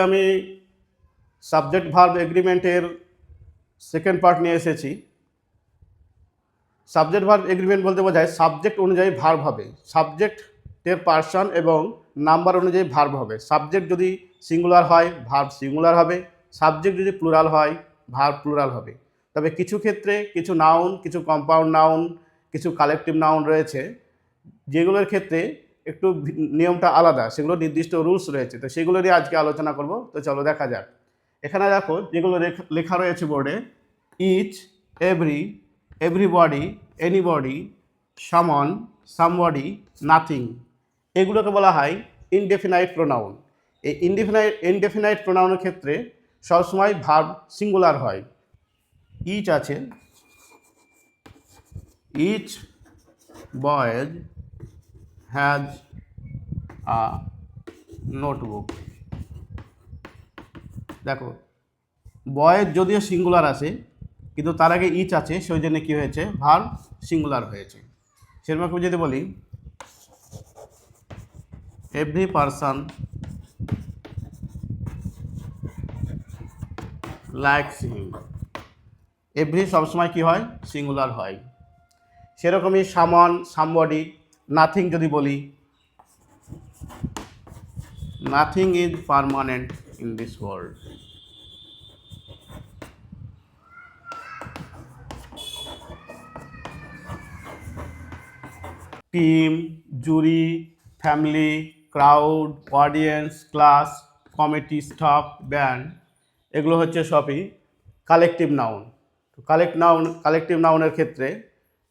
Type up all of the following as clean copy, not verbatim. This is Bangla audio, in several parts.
আমি সাবজেক্ট ভার্ব এগ্রিমেন্টের সেকেন্ড পার্ট নিয়ে এসেছি। সাবজেক্ট ভার্ব এগ্রিমেন্ট বলতে বোঝায় সাবজেক্ট অনুযায়ী ভার্ব হবে, সাবজেক্টের পার্সন এবং নাম্বার অনুযায়ী ভার্ব হবে। সাবজেক্ট যদি সিঙ্গুলার হয় ভার্ব সিঙ্গুলার হবে, সাবজেক্ট যদি প্লুরাল হয় ভার্ব প্লুরাল হবে। তবে কিছু ক্ষেত্রে কিছু নাউন, কিছু কম্পাউন্ড নাউন, কিছু কালেকটিভ নাউন রয়েছে যেগুলোর ক্ষেত্রে একটু নিয়মটা আলাদা, সেগুলো নির্দিষ্ট রুলস রয়েছে। তো সেগুলো নিয়ে আজকে আলোচনা করব। তো চলো দেখা যাক। এখানে দেখো যেগুলো লেখা রয়েছে বোর্ডে, each, every, everybody, anybody, someone, somebody, nothing, এগুলোকে বলা হয় ইনডেফিনাইট প্রোনাউন। এই ইনডেফিনাইট প্রোনাউনের ক্ষেত্রে সবসময় ভার্ব সিঙ্গুলার হয়। ইচ আছে, each boys has a notebook. দেখো বয়েজ যদিও সিঙ্গুলার আছে কিন্তু তার আগে ইচ আছে, সেই জন্য কী হয়েছে, ভার্ব সিঙ্গুলার হয়েছে। সেরকম যদি বলি every person likes him, every সবসময় কী হয়, সিঙ্গুলার হয়। সেরকমই সামন, সামবডি, নাথিং যদি বলি nothing is permanent in this world. Team, jury, family, crowd, audience, class, committee, staff, band, এগুলো হচ্ছে সবই কালেকটিভ নাউন। কালেকটিভ নাউনের ক্ষেত্রে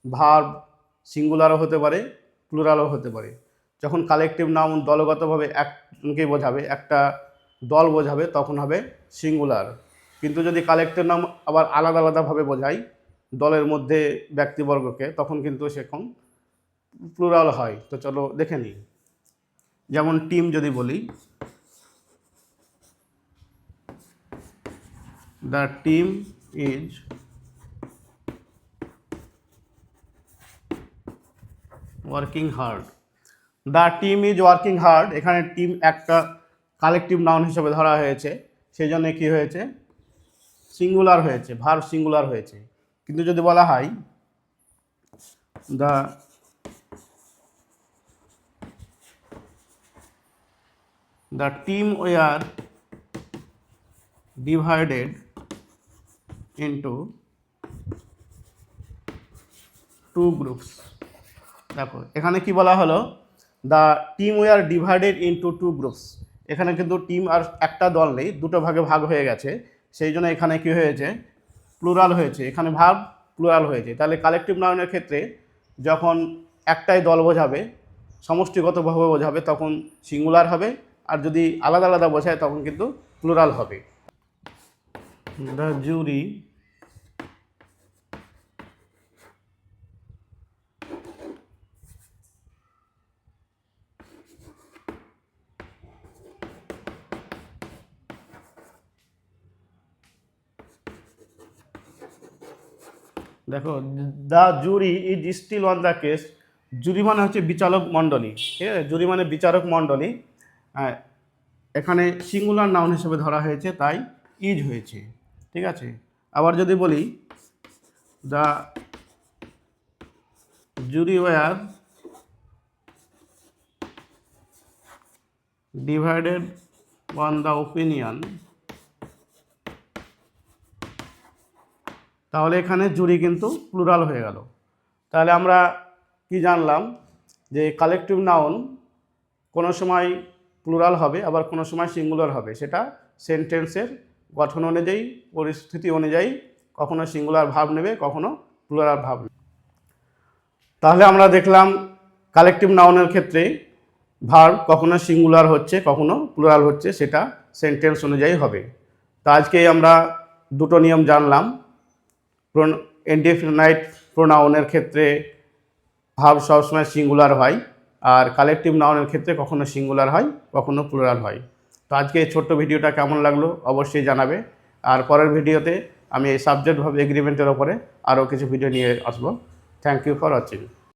ভার্ব সিঙ্গুলারও হতে পারে, প্লুরালও হতে পারে। যখন কালেকটিভ নাউন দলগতভাবে একজনকে বোঝাবে, একটা দল বোঝাবে, তখন হবে সিঙ্গুলার। কিন্তু যদি কালেকটিভ নাউন আবার আলাদা আলাদাভাবে বোঝায় দলের মধ্যে ব্যক্তিবর্গকে, তখন কিন্তু সেখন প্লুরাল হয়। তো চলো দেখে নিই। যেমন টিম যদি বলি, the team is working hard. The team is working hard, এখানে টিম একটা কালেকটিভ নাউন হিসেবে ধরা হয়েছে, সেই জন্য কী হয়েছে, সিঙ্গুলার হয়েছে, ভার্ব সিঙ্গুলার হয়েছে। কিন্তু যদি বলা হয় the team were divided into two groups. দেখো এখানে কি বলা হলো, the team were divided into two groups. এখানে কিন্তু টিম আর একটা দল নেই, দুটো ভাগে ভাগ হয়ে গেছে, সেই জন্য এখানে কি হয়েছে, প্লুরাল হয়েছে। এখানে ভার্ব প্লুরাল হয়েছে। তাহলে কালেকটিভ নাউনের ক্ষেত্রে যখন একটাই দল বোঝাবে, সমষ্টিগতভাবে বোঝাবে, তখন সিঙ্গুলার হবে, আর যদি আলাদা আলাদা বোঝায় তখন কিন্তু প্লুরাল হবে। দ্য জুরি দেখো the jury is still on the case. Jury মানে হচ্ছে বিচারক মণ্ডলী, ঠিক আছে, জুরি মানে বিচারক মণ্ডলী। এখানে সিঙ্গুলার নাউন হিসেবে ধরা হয়েছে, তাই ইজ হয়েছে, ঠিক আছে। আবার যদি বলি the jury war divided on the opinion, তাহলে এখানে জুরি কিন্তু প্লুরাল হয়ে গেল। তাহলে আমরা কি জানলাম, যে কালেকটিভ নাউন কোনো সময় প্লুরাল হবে, আবার কোনো সময় সিঙ্গুলার হবে। সেটা সেন্টেন্সের গঠন অনুযায়ী, পরিস্থিতি অনুযায়ী কখনো সিঙ্গুলার ভাব নেবে, কখনো প্লুরাল ভাব নেবে। তাহলে আমরা দেখলাম কালেকটিভ নাউনের ক্ষেত্রে ভার্ব কখনো সিঙ্গুলার হচ্ছে, কখনো প্লুরাল হচ্ছে, সেটা সেন্টেন্স অনুযায়ী হবে। তো আজকে আমরা দুটো নিয়ম জানলাম। ইনডেফিনাইট প্রোনাউনের ক্ষেত্রে ভার্ব সবসময় সিঙ্গুলার হয়, আর কালেকটিভ নাউনের ক্ষেত্রে কখনো সিঙ্গুলার হয়, কখনো প্লুরাল হয়। তো আজকে এই ছোট্ট ভিডিওটা কেমন লাগলো অবশ্যই জানাবে। আর পরের ভিডিওতে আমি এই সাবজেক্ট ভার্ব এগ্রিমেন্টের ওপরে আরও কিছু ভিডিও নিয়ে আসবো। Thank you for watching.